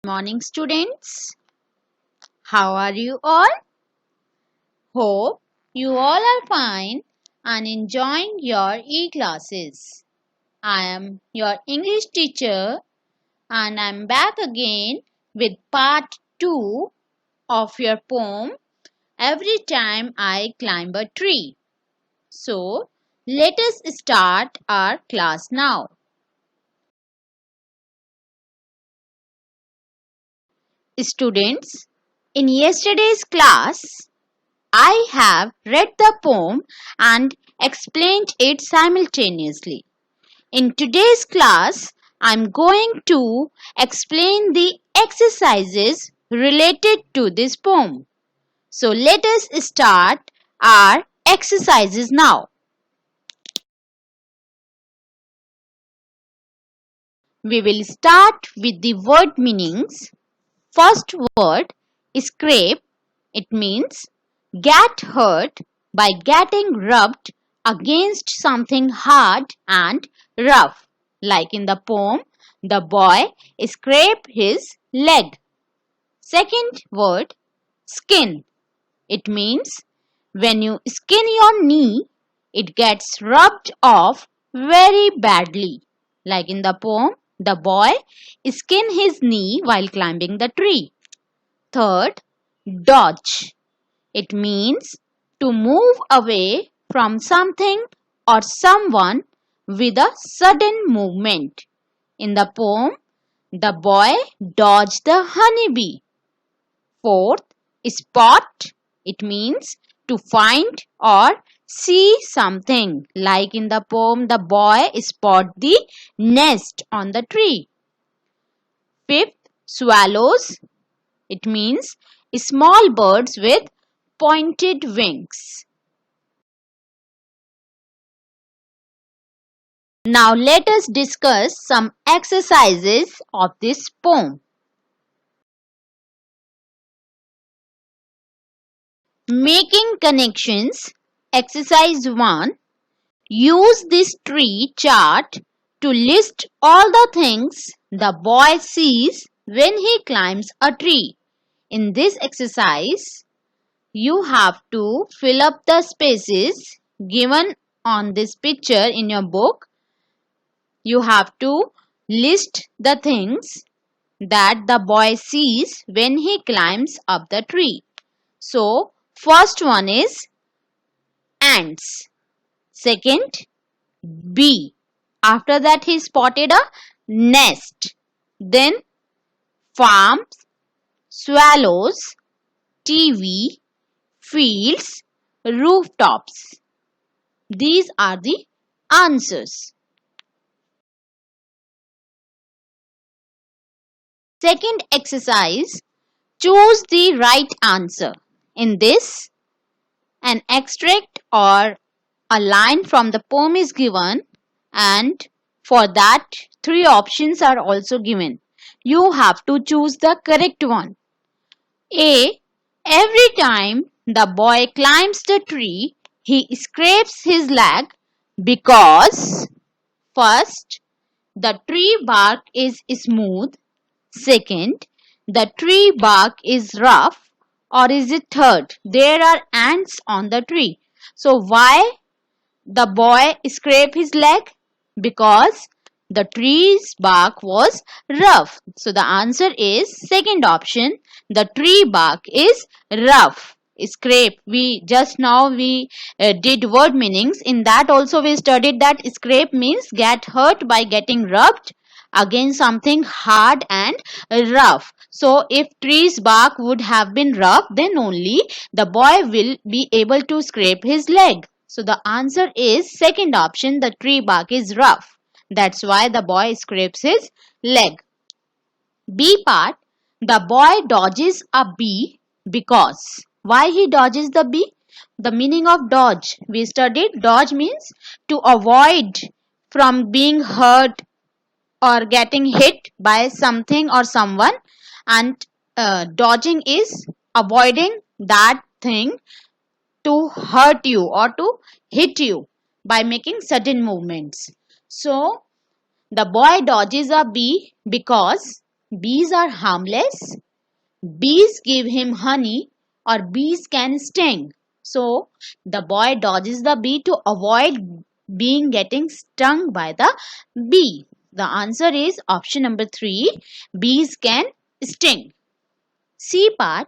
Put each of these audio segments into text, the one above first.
Morning, students. How are you all? Hope you all are fine and enjoying your e-classes. I am your English teacher and I'm back again with part 2 of your poem Every Time I Climb a Tree. So, let us start our class now. Students, in yesterday's class, I have read the poem and explained it simultaneously. In today's class, I'm going to explain the exercises related to this poem. So let us start our exercises now. We will start with the word meanings. First word, scrape. It means get hurt by getting rubbed against something hard and rough. Like in the poem, the boy scraped his leg. Second word, skin. It means when you skin your knee, it gets rubbed off very badly. Like in the poem, the boy skinned his knee while climbing the tree. Third, dodge. It means to move away from something or someone with a sudden movement. In the poem, the boy dodged the honeybee. Fourth, spot. It means to find or see something. Like in the poem, the boy spotted the nest on the tree. Fifth, swallows. It means small birds with pointed wings. Now let us discuss some exercises of this poem. Making connections. Exercise 1. Use this tree chart to list all the things the boy sees when he climbs a tree. In this exercise, you have to fill up the spaces given on this picture in your book. You have to list the things that the boy sees when he climbs up the tree. So, first one is ants. Second, bee. After that, he spotted a nest. Then, farms, swallows, TV, fields, rooftops. These are the answers. Second exercise, choose the right answer. In this, an extract or a line from the poem is given, and for that, 3 options are also given. You have to choose the correct one. A. Every time the boy climbs the tree, he scrapes his leg because first, the tree bark is smooth. Second, the tree bark is rough. Or is it third? There are ants on the tree. So why the boy scraped his leg? Because the tree's bark was rough. So the answer is second option. The tree bark is rough. Scrape. We just now did word meanings. In that also we studied that scrape means get hurt by getting rubbed against something hard and rough. So if tree's bark would have been rough, then only the boy will be able to scrape his leg. So the answer is second option, the tree bark is rough. That's why the boy scrapes his leg. B part, the boy dodges a bee because. Why he dodges the bee? The meaning of dodge. We studied dodge means to avoid from being hurt or getting hit by something or someone, and dodging is avoiding that thing to hurt you or to hit you by making sudden movements. So the boy dodges a bee because Bees are harmless. Bees give him honey, or bees can sting. So the boy dodges the bee to avoid getting stung by the bee. The answer is option number 3. Bees can sting. C part.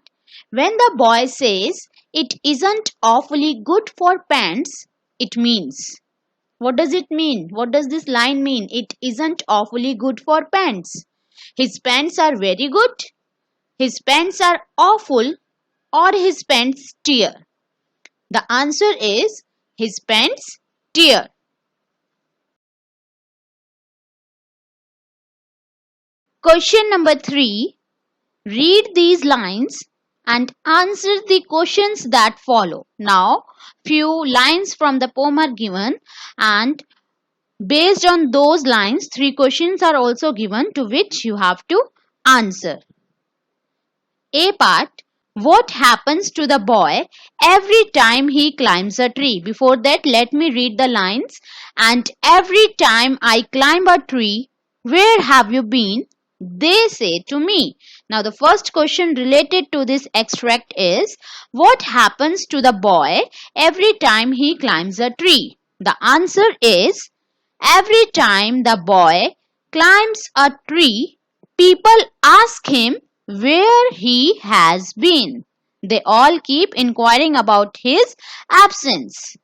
When the boy says it isn't awfully good for pants, it means. What does it mean? What does this line mean? It isn't awfully good for pants. His pants are very good, his pants are awful, or his pants tear. The answer is his pants tear. Question number 3. Read these lines and answer the questions that follow. Now, few lines from the poem are given, and based on those lines, 3 questions are also given to which you have to answer. A part. What happens to the boy every time he climbs a tree? Before that, let me read the lines. And every time I climb a tree, where have you been? They say to me. Now, the first question related to this extract is, what happens to the boy every time he climbs a tree? The answer is, every time the boy climbs a tree, people ask him where he has been. They all keep inquiring about his absence.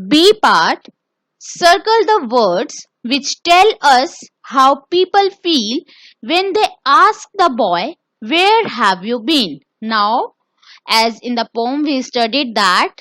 B part. Circle the words which tell us how people feel when they ask the boy, where have you been? Now, as in the poem we studied that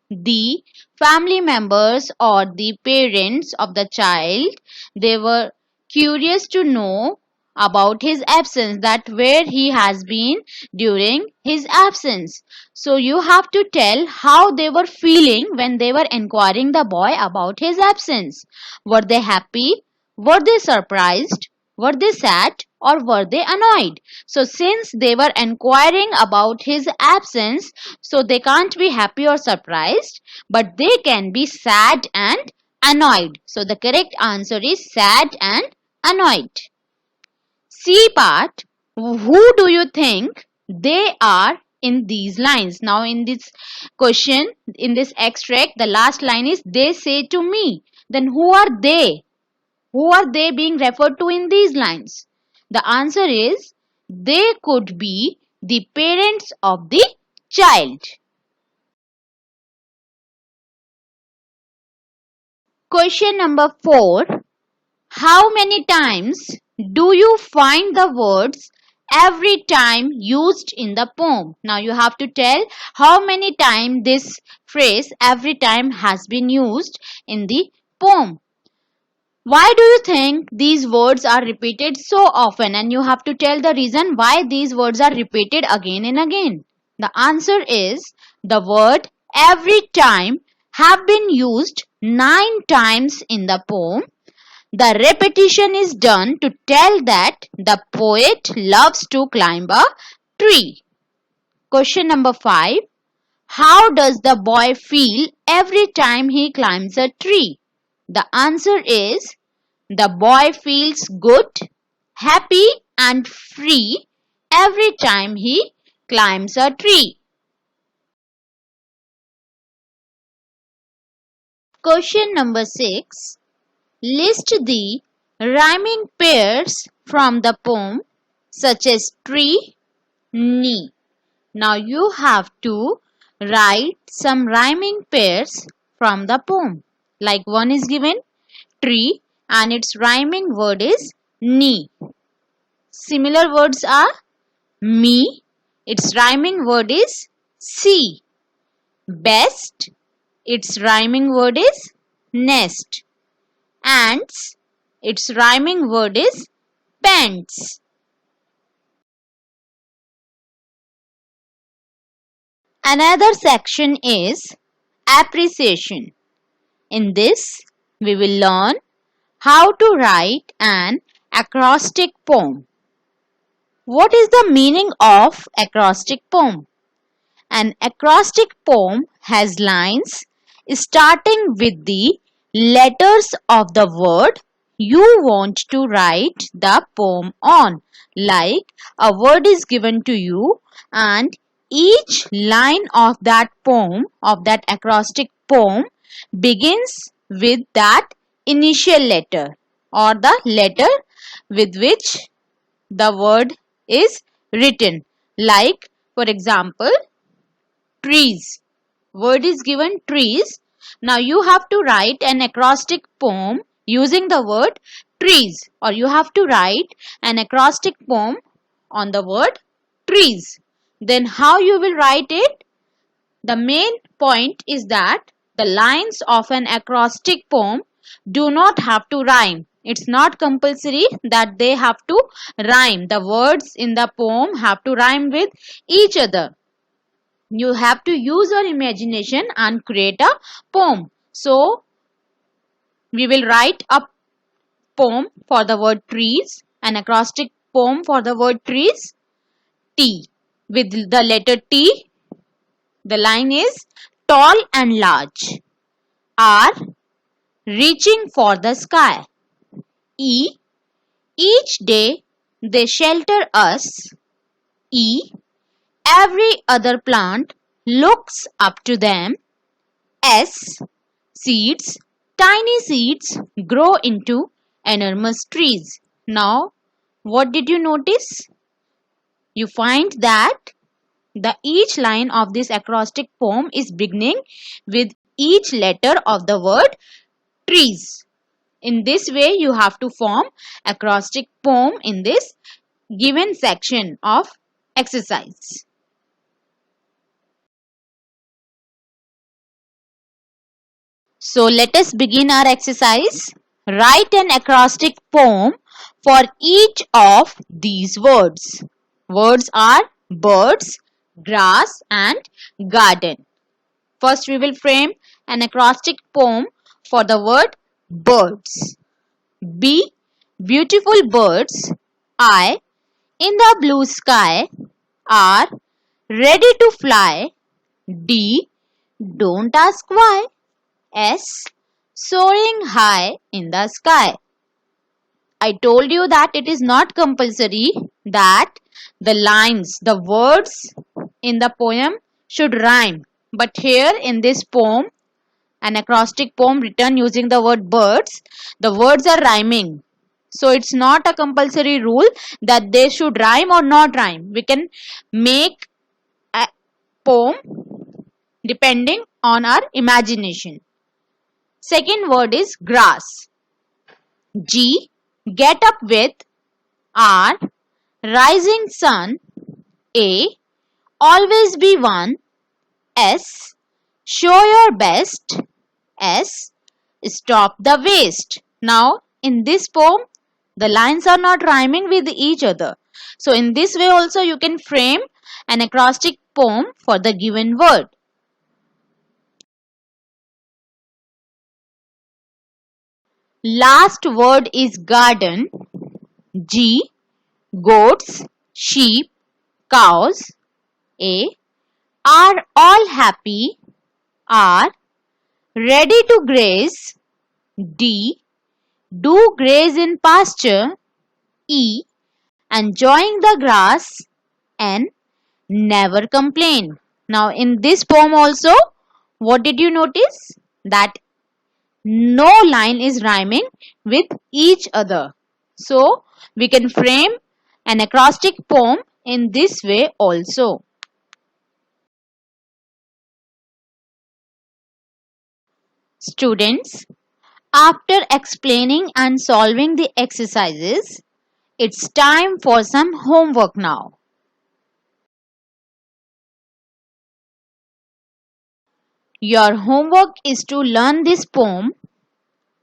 the family members or the parents of the child, they were curious to know about his absence, that where he has been during his absence. So you have to tell how they were feeling when they were inquiring the boy about his absence. Were they happy? Were they surprised? Were they sad? Or were they annoyed? So since they were inquiring about his absence, so they can't be happy or surprised, but they can be sad and annoyed. So the correct answer is sad and annoyed. C part. Who do you think they are in these lines? Now in this question, in this extract, the last line is they say to me. Then who are they? Who are they being referred to in these lines? The answer is they could be the parents of the child. Question number 4. How many times do you find the words every time used in the poem? Now you have to tell how many times this phrase every time has been used in the poem. Why do you think these words are repeated so often? And you have to tell the reason why these words are repeated again and again. The answer is the word every time have been used 9 times in the poem. The repetition is done to tell that the poet loves to climb a tree. Question number 5. How does the boy feel every time he climbs a tree? The answer is the boy feels good, happy and free every time he climbs a tree. Question number 6. List the rhyming pairs from the poem such as tree, knee. Now you have to write some rhyming pairs from the poem. Like one is given tree and its rhyming word is knee. Similar words are me, its rhyming word is see. Best, its rhyming word is nest. Ants, its rhyming word is pants. Another section is appreciation. In this, we will learn how to write an acrostic poem. What is the meaning of acrostic poem? An acrostic poem has lines starting with the letters of the word you want to write the poem on. Like a word is given to you and each line of that poem, of that acrostic poem, begins with that initial letter or the letter with which the word is written. Like, for example, trees. Word is given trees. Now you have to write an acrostic poem using the word trees, or you have to write an acrostic poem on the word trees. Then how you will write it? The main point is that the lines of an acrostic poem do not have to rhyme. It's not compulsory that they have to rhyme. The words in the poem have to rhyme with each other. You have to use your imagination and create a poem. So, we will write a poem for the word trees, an acrostic poem for the word trees, T. With the letter T, the line is tall and large, R. Reaching for the sky, E. Each day they shelter us, E. Every other plant looks up to them, S. Seeds, tiny seeds grow into enormous trees. Now, what did you notice? You find that each line of this acrostic poem is beginning with each letter of the word trees. In this way, you have to form acrostic poem in this given section of exercise. So let us begin our exercise. Write an acrostic poem for each of these words. Words are birds, grass and garden. First we will frame an acrostic poem for the word birds. B. Beautiful birds. I. In the blue sky. R. Ready to fly. D. Don't ask why. S. Soaring high in the sky. I told you that it is not compulsory that the lines, the words in the poem should rhyme. But here in this poem, an acrostic poem written using the word birds, the words are rhyming. So it's not a compulsory rule that they should rhyme or not rhyme. We can make a poem depending on our imagination. Second word is grass. G. Get up with. R. Rising sun. A. Always be one. S. Show your best. S. Stop the waste. Now, in this poem, the lines are not rhyming with each other. So, in this way also you can frame an acrostic poem for the given word. Last word is garden. G. Goats, sheep, cows. A. Are all happy. R. Ready to graze. D. Do graze in pasture. E. Enjoying the grass. N. Never complain. Now in this poem also, what did you notice? That no line is rhyming with each other. So we can frame an acrostic poem in this way also. Students, after explaining and solving the exercises, it's time for some homework now. Your homework is to learn this poem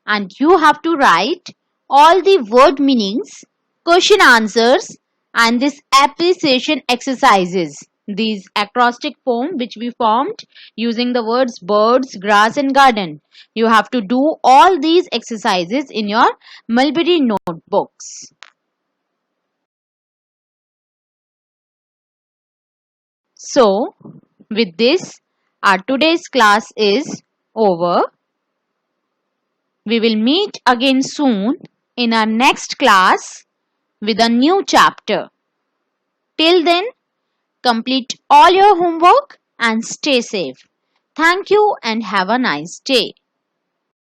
and you have to write all the word meanings, question answers and this appreciation exercises. These acrostic poem which we formed using the words birds, grass and garden. You have to do all these exercises in your Mulberry notebooks. So, with this, our today's class is over. We will meet again soon in our next class with a new chapter. Till then, complete all your homework and stay safe. Thank you and have a nice day.